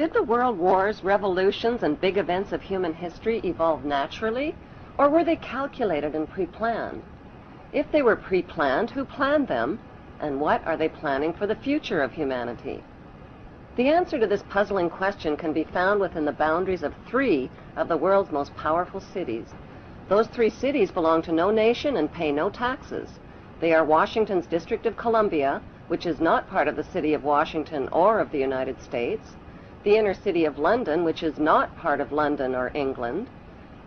Did the world wars, revolutions, and big events of human history evolve naturally, or were they calculated and pre-planned? If they were pre-planned, who planned them, and what are they planning for the future of humanity? The answer to this puzzling question can be found within the boundaries of 3 of the world's most powerful cities. Those 3 cities belong to no nation and pay no taxes. They are Washington's District of Columbia, which is not part of the city of Washington or of the United States, the inner city of London, which is not part of London or England,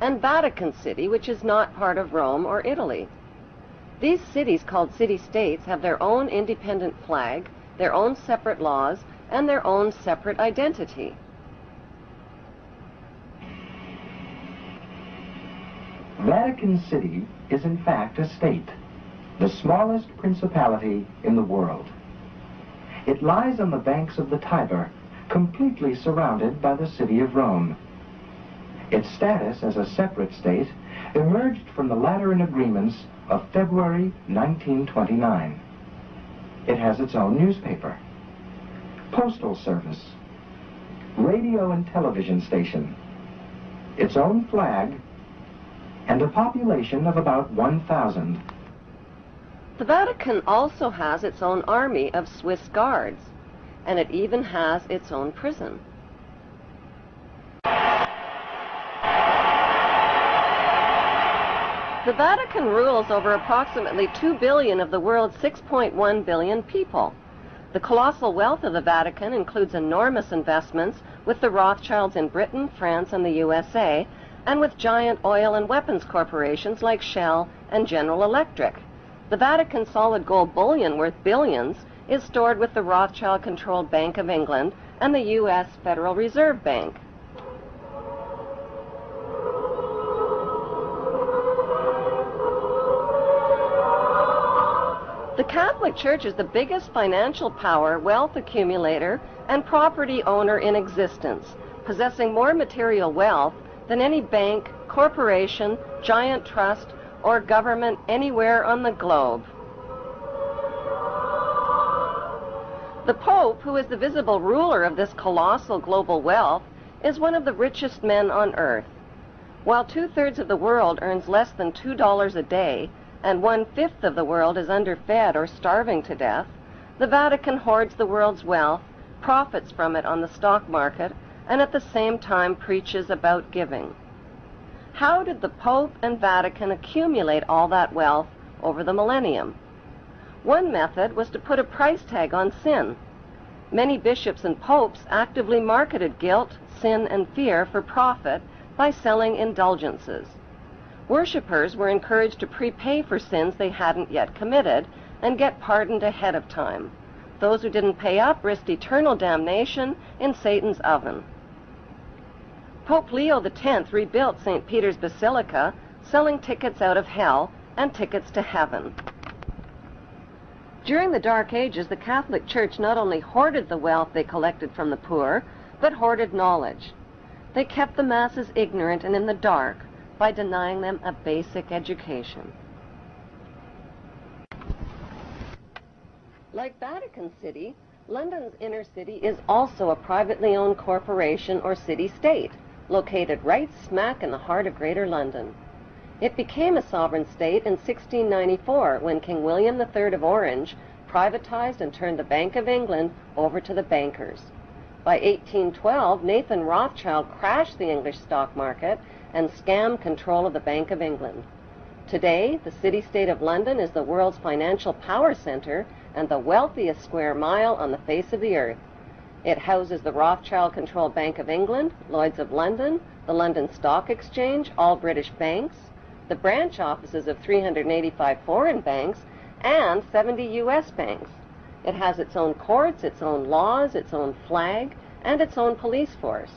and Vatican City, which is not part of Rome or Italy. These cities, called city-states, have their own independent flag, their own separate laws, and their own separate identity. Vatican City is in fact a state, the smallest principality in the world. It lies on the banks of the Tiber, completely surrounded by the city of Rome. Its status as a separate state emerged from the Lateran Agreements of February 1929. It has its own newspaper, postal service, radio and television station, its own flag, and a population of about 1,000. The Vatican also has its own army of Swiss guards, and it even has its own prison. The Vatican rules over approximately 2 billion of the world's 6.1 billion people. The colossal wealth of the Vatican includes enormous investments with the Rothschilds in Britain, France, and the USA, and with giant oil and weapons corporations like Shell and General Electric. The Vatican solid gold bullion worth billions is stored with the Rothschild-controlled Bank of England and the U.S. Federal Reserve Bank. The Catholic Church is the biggest financial power, wealth accumulator, and property owner in existence, possessing more material wealth than any bank, corporation, giant trust, or government anywhere on the globe. The Pope, who is the visible ruler of this colossal global wealth, is one of the richest men on earth. While 2/3 of the world earns less than $2 a day, and 1/5 of the world is underfed or starving to death, the Vatican hoards the world's wealth, profits from it on the stock market, and at the same time preaches about giving. How did the Pope and Vatican accumulate all that wealth over the millennium? One method was to put a price tag on sin. Many bishops and popes actively marketed guilt, sin, and fear for profit by selling indulgences. Worshippers were encouraged to prepay for sins they hadn't yet committed and get pardoned ahead of time. Those who didn't pay up risked eternal damnation in Satan's oven. Pope Leo X rebuilt St. Peter's Basilica, selling tickets out of hell and tickets to heaven. During the Dark Ages, the Catholic Church not only hoarded the wealth they collected from the poor, but hoarded knowledge. They kept the masses ignorant and in the dark by denying them a basic education. Like Vatican City, London's inner city is also a privately owned corporation or city-state, located right smack in the heart of Greater London. It became a sovereign state in 1694 when King William III of Orange privatized and turned the Bank of England over to the bankers. By 1812, Nathan Rothschild crashed the English stock market and scammed control of the Bank of England. Today, the city-state of London is the world's financial power center and the wealthiest square mile on the face of the earth. It houses the Rothschild-controlled Bank of England, Lloyd's of London, the London Stock Exchange, all British banks, the branch offices of 385 foreign banks, and 70 U.S. banks. It has its own courts, its own laws, its own flag, and its own police force.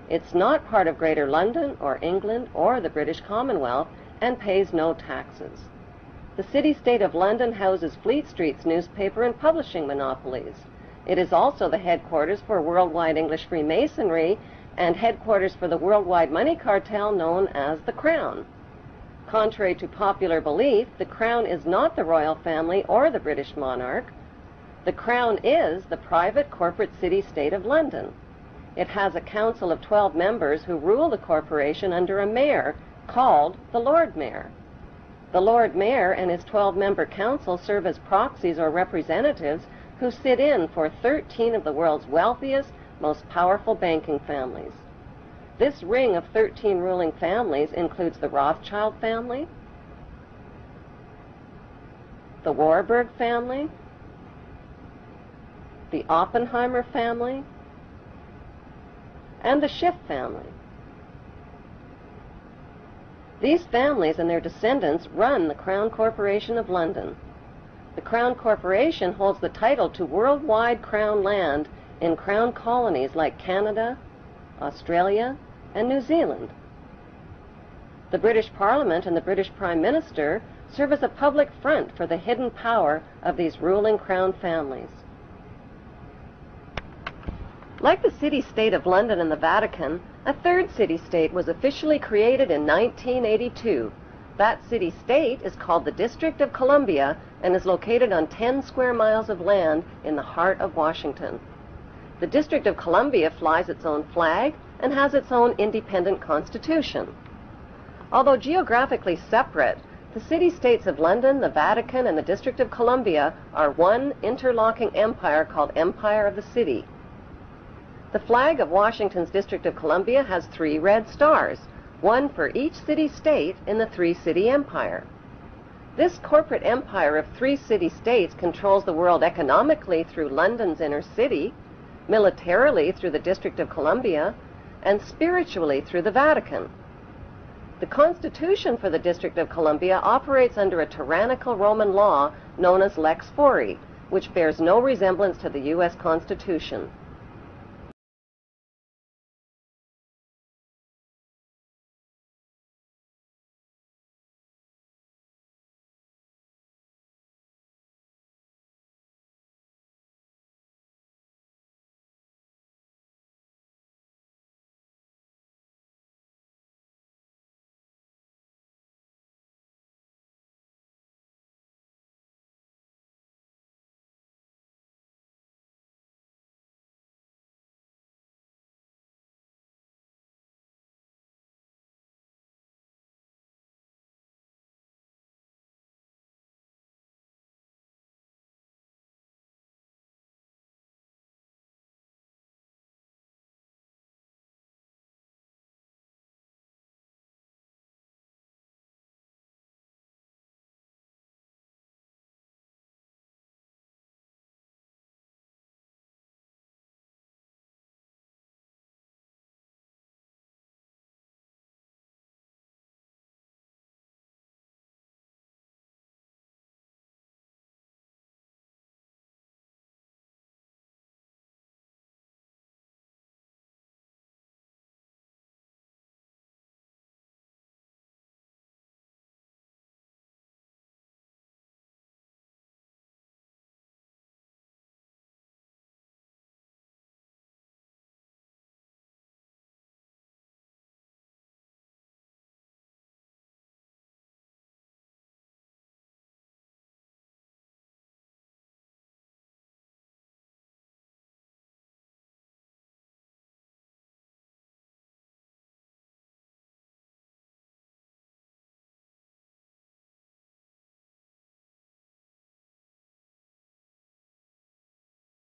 It's not part of Greater London or England or the British Commonwealth and pays no taxes. The city-state of London houses Fleet Street's newspaper and publishing monopolies. It is also the headquarters for worldwide English Freemasonry and headquarters for the worldwide money cartel known as the Crown. Contrary to popular belief, the Crown is not the royal family or the British monarch. The Crown is the private corporate city-state of London. It has a council of 12 members who rule the corporation under a mayor called the Lord Mayor. The Lord Mayor and his 12-member council serve as proxies or representatives who sit in for 13 of the world's wealthiest, most powerful banking families. This ring of 13 ruling families includes the Rothschild family, the Warburg family, the Oppenheimer family, and the Schiff family. These families and their descendants run the Crown Corporation of London. The Crown Corporation holds the title to worldwide Crown land in Crown colonies like Canada, Australia, and New Zealand. The British Parliament and the British Prime Minister serve as a public front for the hidden power of these ruling Crown families. Like the city-state of London and the Vatican, a third city-state was officially created in 1982. That city-state is called the District of Columbia and is located on 10 square miles of land in the heart of Washington. The District of Columbia flies its own flag and has its own independent constitution. Although geographically separate, the city-states of London, the Vatican, and the District of Columbia are one interlocking empire called Empire of the City. The flag of Washington's District of Columbia has 3 red stars, one for each city-state in the 3-city empire. This corporate empire of 3 city-states controls the world economically through London's inner city, militarily through the District of Columbia, and spiritually through the Vatican. The Constitution for the District of Columbia operates under a tyrannical Roman law known as Lex Fori, which bears no resemblance to the U.S. Constitution.